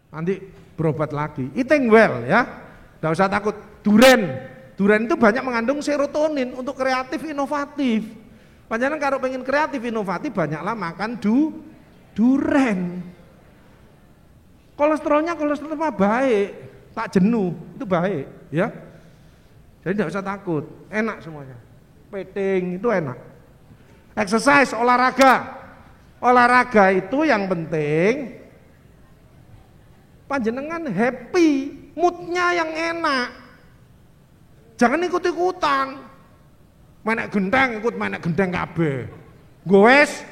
nanti berobat lagi. Eating well ya, nggak usah takut. Duren itu banyak mengandung serotonin untuk kreatif inovatif. Panjenengan kalau pengen kreatif inovatif banyaklah makan duren. Kolesterol mah baik, tak jenuh itu baik ya. Jadi nggak usah takut, enak semuanya. Peting itu enak. Exercise, olahraga itu yang penting panjenengan happy, moodnya yang enak. Jangan ikut-ikutan. Main genteng ikut main genteng kabeh. Goes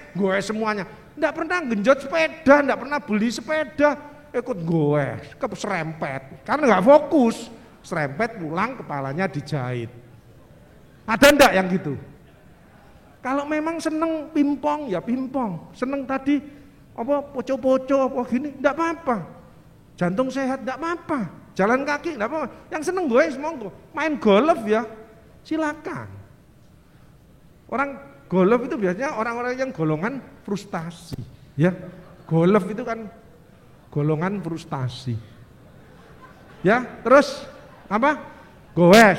semuanya. Nggak pernah genjot sepeda, nggak pernah beli sepeda, ikut goes, serempet. Karena nggak fokus, serempet pulang kepalanya dijahit. Ada ndak yang gitu? Kalau memang seneng pimpong ya pimpong, seneng tadi apa poco-poco apa gini, ndak apa-apa. Jantung sehat ndak apa-apa, jalan kaki ndak apa-apa. Yang seneng gue monggo, main golf ya silakan. Orang golf itu biasanya orang-orang yang golongan frustasi, ya. Golf itu kan golongan frustasi. Ya, terus apa? Goes.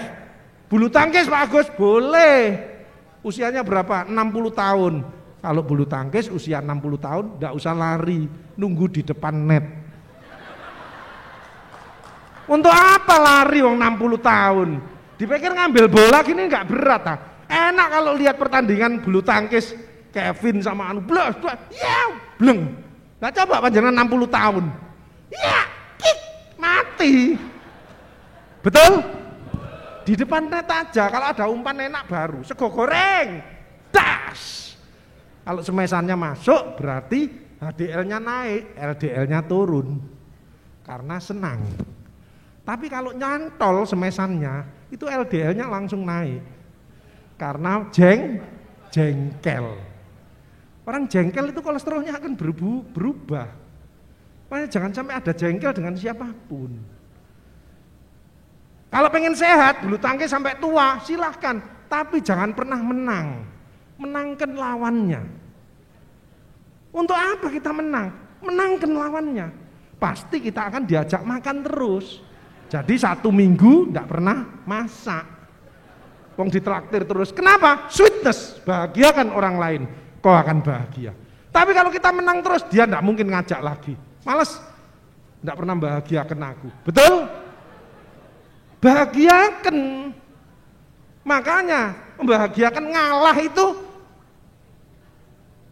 Bulu tangkis Pak Agus boleh. Usianya berapa? 60 tahun. Kalau bulu tangkis usia 60 tahun enggak usah lari, nunggu di depan net. Untuk apa lari wong 60 tahun? Dipikir ngambil bola gini enggak berat ah. Enak kalau lihat pertandingan bulu tangkis Kevin sama anu blas, ya bleng. Nah coba panjenengan 60 tahun. Ya, kik, mati. Betul? Di depan net aja, kalau ada umpan enak baru, sego goreng, das. Kalau semesannya masuk berarti HDL-nya naik, LDL-nya turun. Karena senang. Tapi kalau nyantol semesannya, itu LDL-nya langsung naik. Karena jengkel. Orang jengkel itu kolesterolnya akan berubah. Makanya jangan sampai ada jengkel dengan siapapun. Kalau pengen sehat, bulu tangkis sampai tua, silahkan. Tapi jangan pernah menang. Menangkan lawannya. Untuk apa kita menang? Menangkan lawannya. Pasti kita akan diajak makan terus. Jadi 1 minggu tidak pernah masak. Wong ditraktir terus. Kenapa? Sweetness. Bahagiakan orang lain. Kau akan bahagia. Tapi kalau kita menang terus, dia tidak mungkin ngajak lagi. Males. Tidak pernah bahagiakan aku. Betul? Bahagiakan. Makanya membahagiakan ngalah itu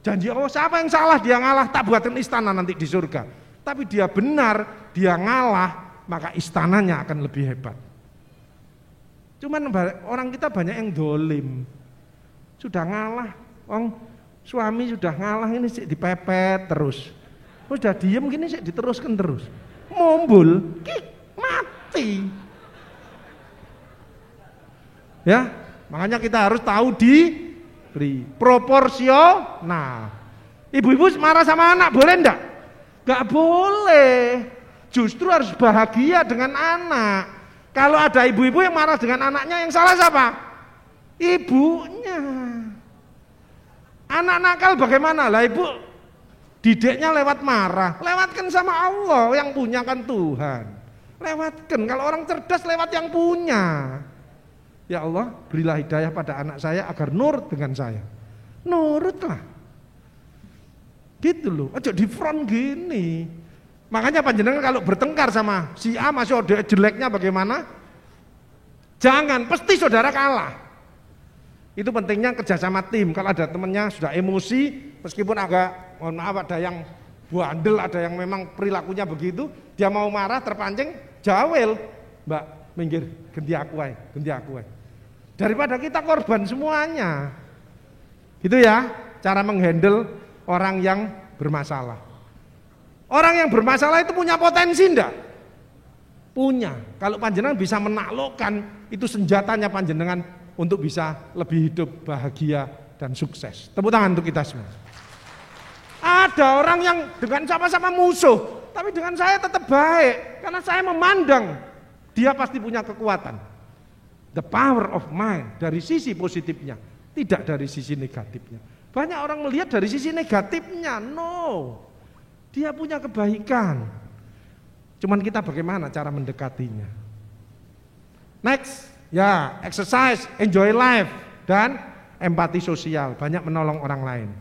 janji Allah. Siapa yang salah dia ngalah, tak buatin istana nanti di surga. Tapi dia benar, dia ngalah, maka istananya akan lebih hebat. Cuman orang kita banyak yang dolim. Sudah ngalah, suami sudah ngalah ini sih dipepet terus. Sudah diem gini sih diteruskan terus. Mumbul, mati. Ya, makanya kita harus tahu diri, proporsional. Ibu-ibu marah sama anak boleh enggak? Enggak boleh. Justru harus bahagia dengan anak. Kalau ada ibu-ibu yang marah dengan anaknya, yang salah siapa? Ibunya. Anak nakal bagaimana? Lah ibu didiknya lewat marah. Lewatkan sama Allah, yang punya kan Tuhan. Lewatkan. Kalau orang cerdas lewat yang punya. Ya Allah, berilah hidayah pada anak saya agar nurut dengan saya. Nurutlah. Gitu loh, aja di front gini. Makanya panjenengan kalau bertengkar sama si A masih ada jeleknya bagaimana? Jangan, pasti saudara kalah. Itu pentingnya kerjasama tim. Kalau ada temennya sudah emosi, meskipun agak, mohon maaf ada yang bandel, ada yang memang perilakunya begitu, dia mau marah terpancing, jawel, Mbak minggir, ganti aku ae. Daripada kita korban semuanya. Gitu ya, cara menghandle orang yang bermasalah. Orang yang bermasalah itu punya potensi enggak? Punya. Kalau panjenengan bisa menaklukkan, itu senjatanya panjenengan untuk bisa lebih hidup bahagia dan sukses. Tepuk tangan untuk kita semua. Ada orang yang dengan sama-sama musuh, tapi dengan saya tetap baik, karena saya memandang dia pasti punya kekuatan. The power of mind dari sisi positifnya, tidak dari sisi negatifnya. Banyak orang melihat dari sisi negatifnya, no. Dia punya kebaikan. Cuman kita bagaimana cara mendekatinya. Next, ya exercise, enjoy life, dan empati sosial, banyak menolong orang lain.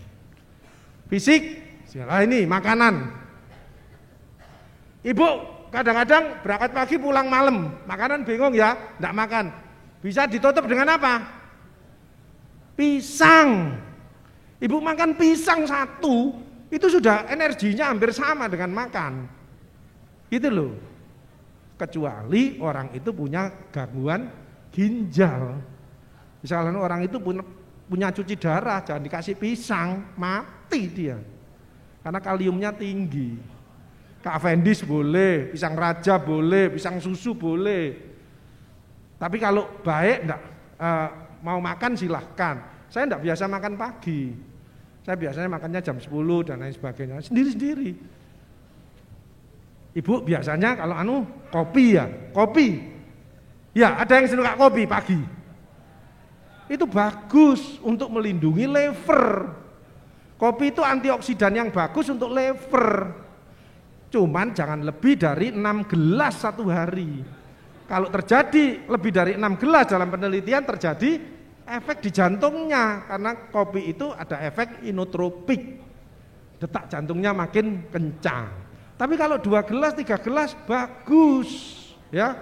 Fisik, ini makanan. Ibu kadang-kadang berangkat pagi pulang malam, makanan bingung ya, enggak makan. Bisa ditutup dengan apa? Pisang. Ibu makan pisang satu, itu sudah energinya hampir sama dengan makan. Gitu loh. Kecuali orang itu punya gangguan ginjal. Misalnya orang itu punya cuci darah, jangan dikasih pisang, mati dia. Karena kaliumnya tinggi. Cavendish boleh, pisang raja boleh, pisang susu boleh. Tapi kalau baik enggak mau makan silahkan. Saya enggak biasa makan pagi. Saya biasanya makannya jam 10 dan lain sebagainya, sendiri-sendiri. Ibu biasanya kalau kopi ya, kopi. Ya, ada yang suka kopi pagi. Itu bagus untuk melindungi liver. Kopi itu antioksidan yang bagus untuk liver. Cuman jangan lebih dari 6 gelas satu hari. Kalau terjadi lebih dari 6 gelas dalam penelitian terjadi efek di jantungnya. Karena kopi itu ada efek inotropik. Detak jantungnya makin kencang. Tapi kalau 2 gelas, 3 gelas bagus ya.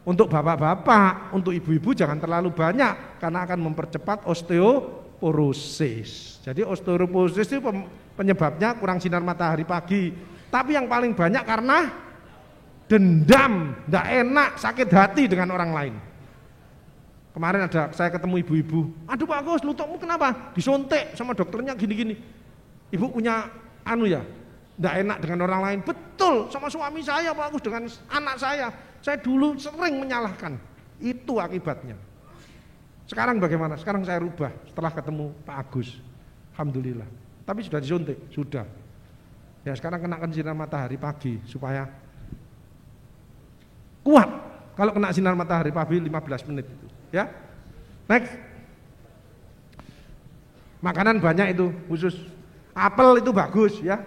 Untuk bapak-bapak, untuk ibu-ibu jangan terlalu banyak karena akan mempercepat osteoporosis. Jadi osteoporosis itu penyebabnya kurang sinar matahari pagi. Tapi yang paling banyak karena dendam, tidak enak, sakit hati dengan orang lain. Kemarin saya ketemu ibu-ibu, aduh Pak Agus, lututmu kenapa? Disuntik sama dokternya gini-gini. Ibu punya tidak enak dengan orang lain. Betul, sama suami saya Pak Agus, dengan anak saya dulu sering menyalahkan. Itu akibatnya. Sekarang bagaimana? Sekarang saya rubah setelah ketemu Pak Agus. Alhamdulillah. Tapi sudah disuntik, sudah. Ya sekarang kenakan sinar matahari pagi supaya kuat. Kalau kena sinar matahari pagi 15 menit itu, ya. Next. Makanan banyak itu khusus. Apel itu bagus ya.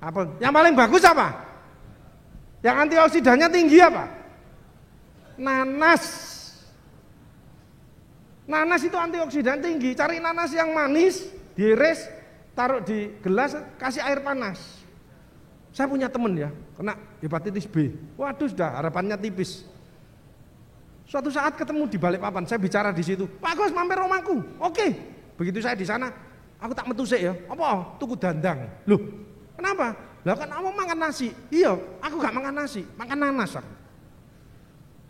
Apel. Yang paling bagus apa? Yang antioksidannya tinggi apa? Nanas. Nanas itu antioksidan tinggi. Cari nanas yang manis, diiris, taruh di gelas, kasih air panas. Saya punya teman ya, kena hepatitis B. Waduh, sudah harapannya tipis. Suatu saat ketemu di Balikpapan, saya bicara di situ. Pak Gus, mampir rumahku. Oke. Begitu saya di sana, aku tak metu sik ya. Apa? Tuku dandang. Loh, kenapa? Lah kan kamu makan nasi. Iya, aku gak makan nasi, makan nanas aku.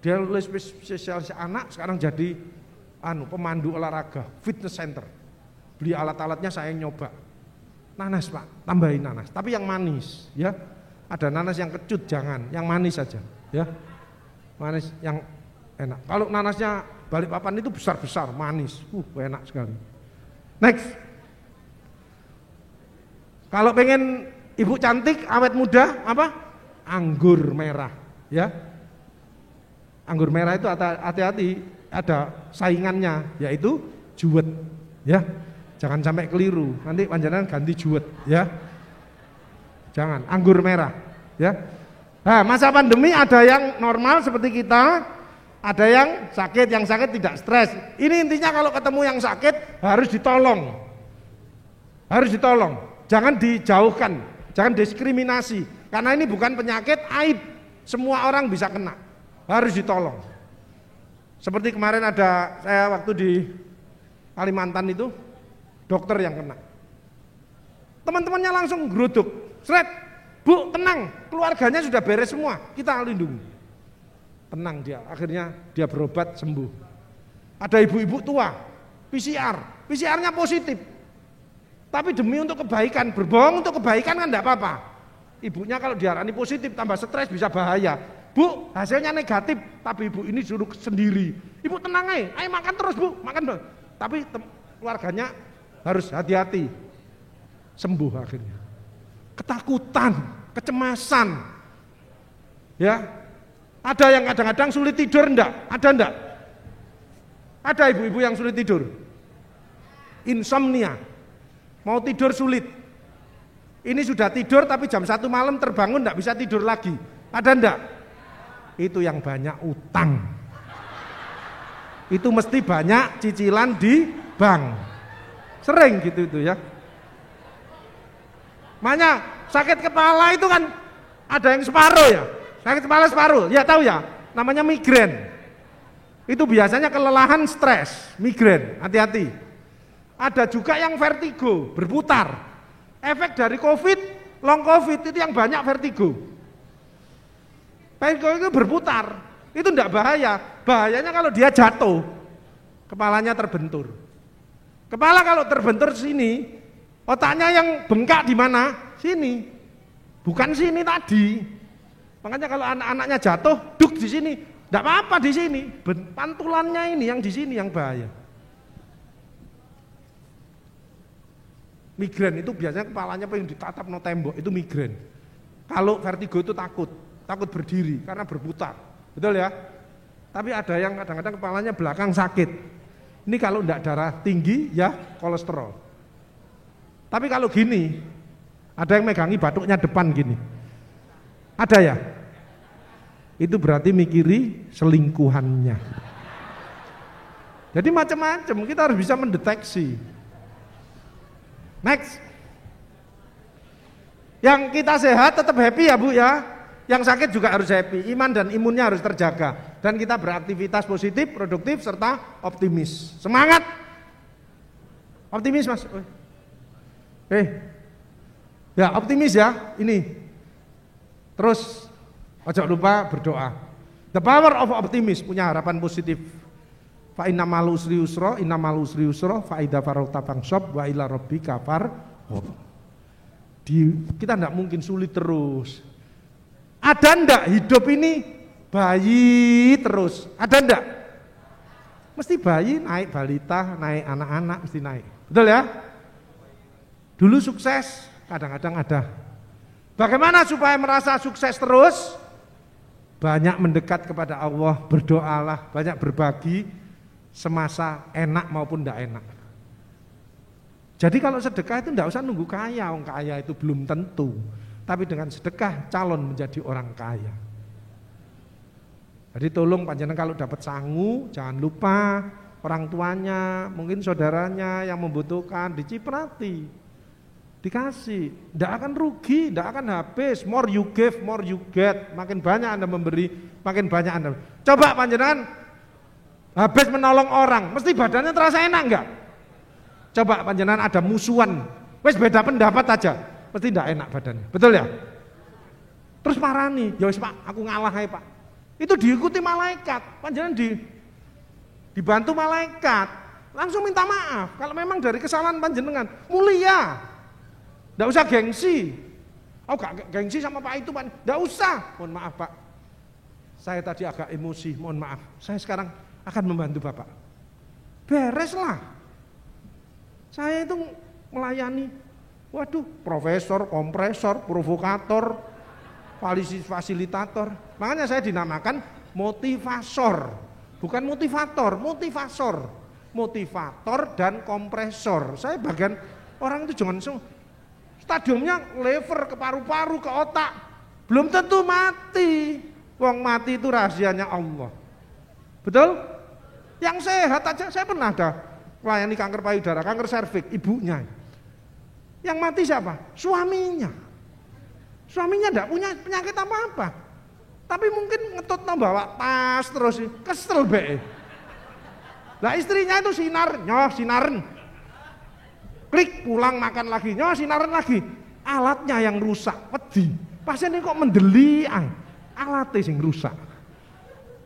Dia lulus spesialis anak, sekarang jadi pemandu olahraga, fitness center. Beli alat-alatnya saya nyoba. Nanas Pak, tambahin nanas, tapi yang manis ya. Ada nanas yang kecut jangan, yang manis saja ya. Manis yang enak. Kalau nanasnya Balikpapan itu besar-besar, manis. Enak sekali. Next. Kalau pengen ibu cantik, awet muda, apa? Anggur merah, ya. Anggur merah itu hati-hati, ada saingannya, yaitu juwet, ya. Jangan sampai keliru, nanti panjenengan ganti juwet, ya. Jangan, anggur merah, ya. Nah, masa pandemi ada yang normal seperti kita, ada yang sakit tidak stres. Ini intinya kalau ketemu yang sakit harus ditolong. Harus ditolong. Jangan dijauhkan, jangan diskriminasi. Karena ini bukan penyakit aib. Semua orang bisa kena. Harus ditolong. Seperti kemarin ada saya waktu di Kalimantan itu, dokter yang kena. Teman-temannya langsung geruduk. Sret, Bu, tenang, keluarganya sudah beres semua, kita lindungi. Tenang dia, akhirnya dia berobat sembuh. Ada ibu-ibu tua, PCR-nya positif. Tapi demi untuk kebaikan, berbohong untuk kebaikan kan enggak apa-apa. Ibunya kalau diarani positif tambah stres bisa bahaya. Bu, hasilnya negatif, tapi ibu ini suruh sendiri. Ibu tenang aja, ayo makan terus Bu, makan. Tapi keluarganya harus hati-hati. Sembuh akhirnya. Ketakutan, kecemasan. Ya. Ada yang kadang-kadang sulit tidur enggak? Ada enggak? Ada ibu-ibu yang sulit tidur. Insomnia. Mau tidur sulit. Ini sudah tidur tapi jam 1 malam terbangun enggak bisa tidur lagi. Ada enggak? Itu yang banyak utang. Itu mesti banyak cicilan di bank. Sering gitu itu ya. Makanya sakit kepala itu kan ada yang separuh ya. Sakit kepala separuh, ya tahu ya. Namanya migrain. Itu biasanya kelelahan stres, migrain. Hati-hati. Ada juga yang vertigo, berputar. Efek dari COVID, long COVID itu yang banyak vertigo. Vertigo itu berputar. Itu enggak bahaya. Bahayanya kalau dia jatuh, kepalanya terbentur. Kepala kalau terbentur sini, otaknya yang bengkak di mana? Sini. Bukan sini tadi. Makanya kalau anak-anaknya jatuh, duk di sini. Enggak apa-apa di sini. Pantulannya ini yang di sini yang bahaya. Migrain itu biasanya kepalanya pengen ditatap no tembok, itu migrain. Kalau vertigo itu takut berdiri karena berputar. Betul ya? Tapi ada yang kadang-kadang kepalanya belakang sakit. Ini kalau enggak darah tinggi ya kolesterol. Tapi kalau gini, ada yang megangi batuknya depan gini. Ada ya? Itu berarti mikiri selingkuhannya. Jadi macam-macam, kita harus bisa mendeteksi. Next. Yang kita sehat tetap happy ya Bu ya. Yang sakit juga harus happy. Iman dan imunnya harus terjaga. Dan kita beraktivitas positif, produktif, serta optimis. Semangat. Optimis Mas. Ya optimis ya. Ini. Terus ojo lupa berdoa. The power of optimis, punya harapan positif. Fa innamal usri yusra, innamal usri yusra, fa idza faragta fansab wa ila rabbika farghab. Kita enggak mungkin sulit terus. Ada enggak hidup ini bayi terus? Ada enggak? Mesti bayi, naik balita, naik anak-anak, mesti naik. Betul ya? Dulu sukses, kadang-kadang ada. Bagaimana supaya merasa sukses terus? Banyak mendekat kepada Allah, berdoalah, banyak berbagi semasa enak maupun tidak enak. Jadi kalau sedekah itu tidak usah nunggu kaya, orang kaya itu belum tentu. Tapi dengan sedekah calon menjadi orang kaya. Jadi tolong panjenengan kalau dapat sangu, jangan lupa orang tuanya, mungkin saudaranya yang membutuhkan, diciprati, dikasih. Tidak akan rugi, tidak akan habis. More you give, more you get. Makin banyak Anda memberi, makin banyak Anda. Coba panjenengan habis menolong orang, mesti badannya terasa enak enggak? Coba panjenengan ada musuhan, wes beda pendapat aja, pasti enggak enak badannya, betul ya? Terus marani, ya wes Pak, aku ngalah ya Pak. Itu diikuti malaikat, panjenengan dibantu malaikat, langsung minta maaf. Kalau memang dari kesalahan panjenengan, mulia, enggak usah gengsi. Oh gak gengsi sama Pak itu Pak, enggak usah. Mohon maaf Pak, saya tadi agak emosi, mohon maaf. Saya sekarang akan membantu Bapak. Bereslah. Saya itu melayani, waduh, profesor, kompresor, provokator, fasilitator. Makanya saya dinamakan motivasor, bukan motivator, motivasor. Motivator dan kompresor. Saya bagian orang itu jangan stadiumnya lever ke paru-paru ke otak. Belum tentu mati. Wong mati itu rahasianya Allah. Betul? Yang sehat aja, saya pernah ada melayani kanker payudara, kanker serviks, ibunya. Yang mati siapa? Suaminya. Suaminya enggak punya penyakit apa-apa. Tapi mungkin ngetut bawa tas terus, kesel be. Lah istrinya itu sinaren. Klik pulang makan lagi, sinaren lagi. Alatnya yang rusak, wedi. Pasien ini kok mendeli, alatnya yang rusak.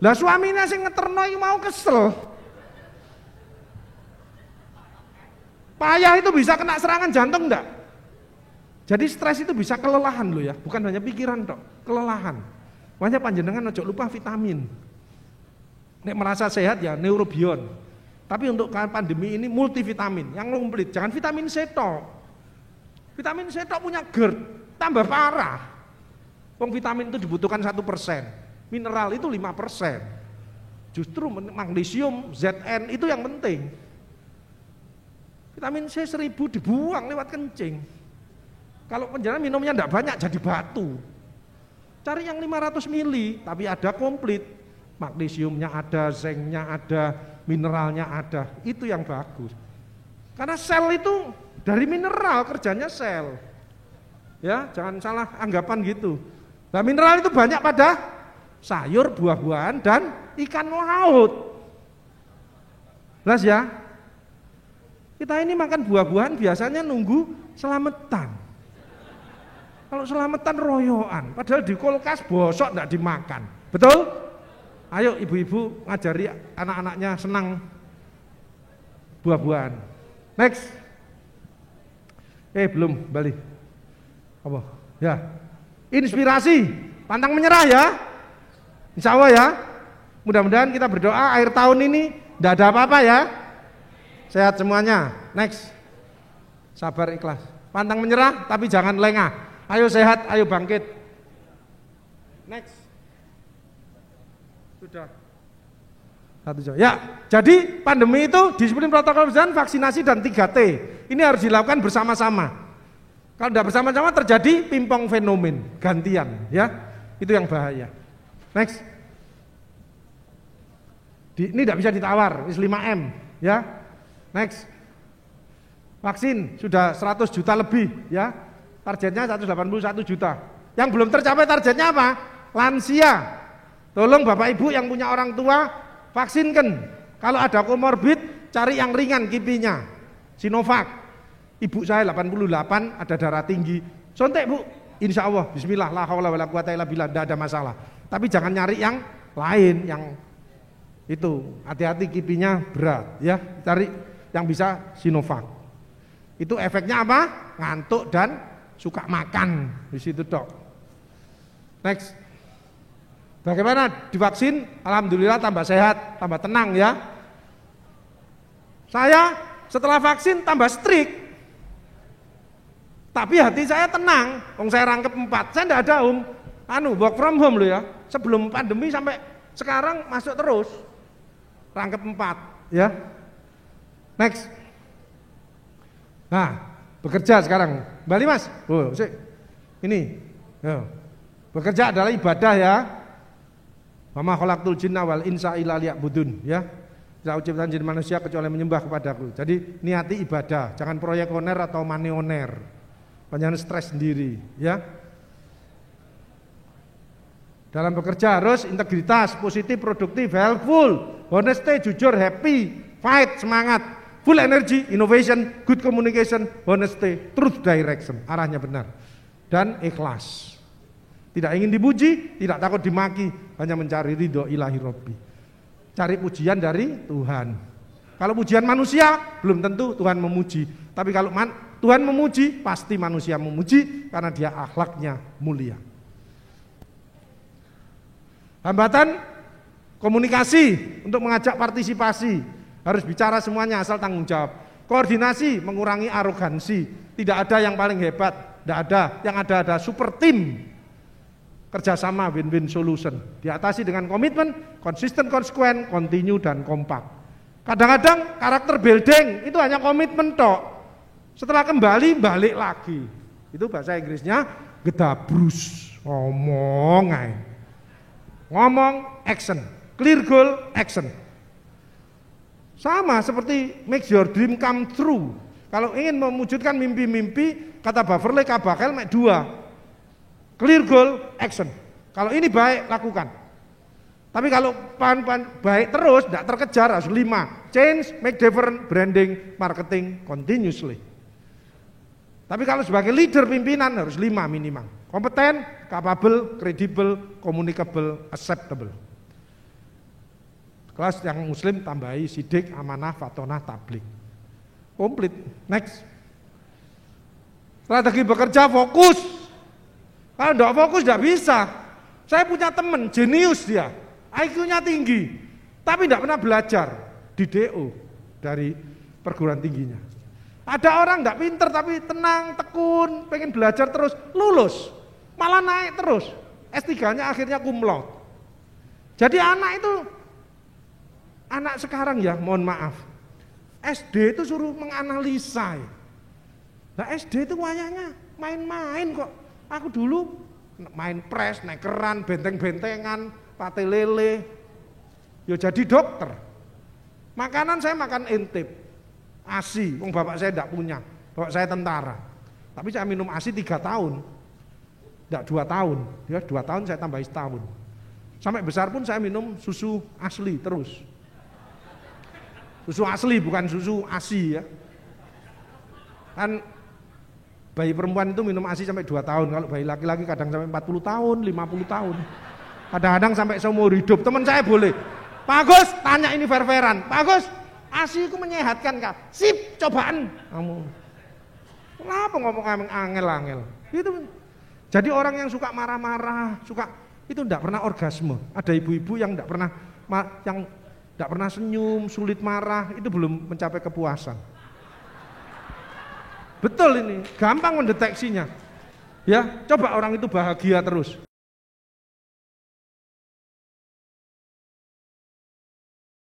Lah suaminya sing ngeterno iki mau kesel. Payah itu bisa kena serangan jantung enggak? Jadi stres itu bisa kelelahan loh ya, bukan hanya pikiran tok, kelelahan. Makanya panjenengan ojo lupa vitamin. Nek merasa sehat ya neurobion. Tapi untuk pandemi ini multivitamin, yang komplit, jangan vitamin C tok. Vitamin C tok punya GERD, tambah parah. Wong vitamin itu dibutuhkan 1%. Mineral itu 5%. Justru magnesium, Zn itu yang penting. Vitamin C 1000 dibuang lewat kencing. Kalau panjenengan minumnya enggak banyak jadi batu. Cari yang 500 mili, tapi ada komplit. Magnesiumnya ada, zincnya ada, mineralnya ada. Itu yang bagus. Karena sel itu dari mineral, kerjanya sel. Ya, jangan salah anggapan gitu. Nah, mineral itu banyak pada sayur, buah-buahan, dan ikan laut. Jelas ya? Kita ini makan buah-buahan biasanya nunggu selamatan. Kalau selamatan royoan, padahal di kulkas bosok enggak dimakan. Betul? Ayo ibu-ibu ngajari anak-anaknya senang buah-buahan. Next. Belum, balik. Apa? Ya. Inspirasi, pantang menyerah ya. Insya Allah ya. Mudah-mudahan kita berdoa akhir tahun ini tidak ada apa-apa ya. Sehat semuanya. Next. Sabar ikhlas. Pantang menyerah tapi jangan lengah. Ayo sehat, ayo bangkit. Next. Sudah. Satu jam. Ya, jadi pandemi itu disiplin protokol kesehatan, vaksinasi dan 3T. Ini harus dilakukan bersama-sama. Kalau tidak bersama-sama terjadi pingpong fenomen, gantian, ya. Itu yang bahaya. Next. Ini tidak bisa ditawar, 5M, ya. Next. Vaksin sudah 100 juta lebih, ya. Targetnya 181 juta. Yang belum tercapai targetnya apa? Lansia. Tolong Bapak Ibu yang punya orang tua vaksinkan. Kalau ada komorbid, cari yang ringan kipinya. Sinovac. Ibu saya 88, ada darah tinggi. Sontek Bu, insya Allah, bismillah, la haula wala quwata illa billah, tidak ada masalah. Tapi jangan nyari yang lain, yang itu, hati-hati kipinya berat, ya. Cari yang bisa Sinovac. Itu efeknya apa? Ngantuk dan suka makan di situ, Dok. Next. Bagaimana divaksin? Alhamdulillah tambah sehat, tambah tenang ya. Saya setelah vaksin tambah strict. Tapi hati saya tenang, saya rangkep 4, saya enggak ada work from home loh ya. Sebelum pandemi sampai sekarang masuk terus. Rangkep 4 ya. Next. Nah, bekerja sekarang. Kembali Mas. Ini. Bekerja adalah ibadah ya. Wa ma khalaqtul jinna wal insa illa liya'budun ya. Tidak ucapkan jin manusia kecuali menyembah kepadaku. Jadi niati ibadah, jangan proyekoner atau maneoner. Jangan stres sendiri ya. Dalam bekerja harus integritas, positif, produktif, helpful, honesty, jujur, happy, fight, semangat, full energy, innovation, good communication, honesty, truth direction, arahnya benar, dan ikhlas. Tidak ingin dipuji, tidak takut dimaki, hanya mencari ridho ilahi Rabbi. Cari pujian dari Tuhan. Kalau pujian manusia belum tentu Tuhan memuji, tapi kalau Tuhan memuji, pasti manusia memuji karena dia akhlaknya mulia. Hambatan komunikasi untuk mengajak partisipasi, harus bicara semuanya asal tanggung jawab. Koordinasi mengurangi arogansi, tidak ada yang paling hebat, tidak ada, yang ada super team. Kerjasama win-win solution, diatasi dengan komitmen, konsisten, konsekuen, continue dan kompak. Kadang-kadang karakter building itu hanya komitmen tok. Setelah kembali balik lagi. Itu bahasa Inggrisnya gedabrus. Ngomong action, clear goal action. Sama seperti make your dream come true. Kalau ingin mewujudkan mimpi-mimpi, kata Beverly Kabakel 2. Clear goal action. Kalau ini baik lakukan. Tapi kalau baik terus tidak terkejar harus 5. Change, make different, branding, marketing continuously. Tapi kalau sebagai leader pimpinan harus 5 minimal. Kompeten, capable, credible, communicable, acceptable. Kelas yang muslim tambahi sidik, amanah, fatonah, tablik. Komplit. Next. Strategi bekerja fokus. Kalau tidak fokus tidak bisa. Saya punya teman jenius dia, IQ-nya tinggi, tapi tidak pernah belajar di DO dari perguruan tingginya. Ada orang tidak pinter tapi tenang, tekun, pengen belajar terus, lulus, malah naik terus. S3-nya akhirnya cum laude. Jadi anak sekarang ya, mohon maaf, SD itu suruh menganalisa. Nah SD itu wayangnya main-main kok. Aku dulu main pres, naik keran, benteng-bentengan, pate lele. Ya jadi dokter. Makanan saya makan intip, ASI, wong bapak saya tidak punya, bapak saya tentara. Tapi saya minum ASI 3 tahun, tidak 2 tahun, ya 2 tahun saya tambah setahun. Sampai besar pun saya minum susu asli terus. Susu asli bukan susu ASI ya. Kan bayi perempuan itu minum ASI sampai 2 tahun, kalau bayi laki-laki kadang sampai 40 tahun, 50 tahun. Kadang-kadang sampai seumur hidup. Teman saya boleh, Pak Agus tanya ini fair-fairan, Pak Agus ASI itu menyehatkan kah? Sip, cobaan. Kamu kenapa ngomong angel-angel? Itu. Jadi orang yang suka marah-marah, suka itu tidak pernah orgasme. Ada ibu-ibu yang tidak pernah senyum, sulit marah, itu belum mencapai kepuasan. Betul ini, gampang mendeteksinya. Ya, coba orang itu bahagia terus.